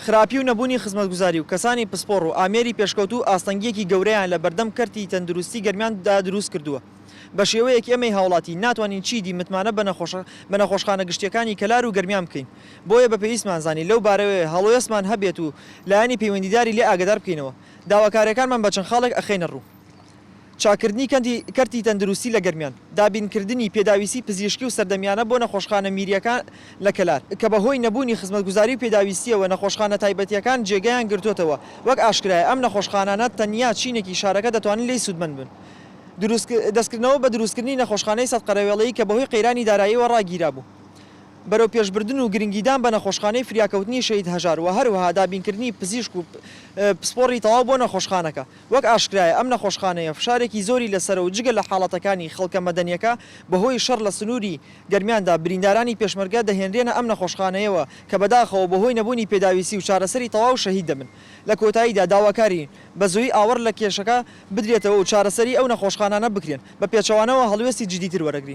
خراپی و نەبوونی خزمەتگوزاری و کەسانی پسپۆڕ و ئامێری پێشکەوت و ئاستەنگیەکی گەورەیان لە بەردەم کەرتی تەندروستی گەرمیاندا دروست کردووە. بە شێوەیەک ئێمەی هاوڵاتی ناتوانین چیدی متمانە بە نەخۆشخانە گشتیەکانی کەلار و گەرمیان بکەین. بۆیە بە پێویستمان زانی لەو بارەوەی هەڵوێستمان هەبێت و لایەنی پەیوەندیداری لێ ئاگدار بکەینەوە. داواکاریەکانمان بە چەند خاڵێک ئەخێنە ڕوو. چاکردنی کەرتی تەندروستی لە گەرمیان، دابینکردنی پێداویستی پزیشکی و سەردەمیانە بۆ نەخۆشخانە میریەکان لە کەلار کە بەهۆی نەبوونی خزمەتگوزاری و پێداویستیەوە نەخۆشخانە تایبەتیەکان جێگەیان گرتوتەوە. وەک ئاشکرایە ئەم نەخۆشخانانە تەنیا چینێکی شارەکە دەتوانین لێی سوودمەند بن. دەستکردنەوە بە دروستکردنی نەخۆشخانەی سەد قەرەوێڵەیی کە بەهۆی قەیرانی داراییەوە ڕاگیرا بوو. بەرەو پێشبردن و گرنگیدان بە نەخۆشخانەی فریاکەوتنی شەید هەژار و هەروەها دابینکردنی پزیشک و پسپۆڕی تەواو بۆ نەخۆشخانەکە. وەک ئاشکرایە ئەم نەخۆشخانەیە فشارێکی زۆری لەسەر و جگە لە حاڵەتەکانی خەڵکە مەدەنیەکە بەهۆی شەڕ لە سنووری گەرمیاندا بریندارانی پێشمەرگە دەهێنرێنە ئەم نەخۆشخانەیەوە کە بەداخەوە بەهۆی نەبوونی پێداویستی و چارەسەری تەواو شەهید دەبن. لە کۆتاییدا داواکاری بە زۆی ئاوەڕ لە کێشەکە بدرێتەوە و چارەسەری ئەو نەخۆشخانانە بکرێن بە پێچەوانەوە هەڵوێستی جدیتر وەرەگرین.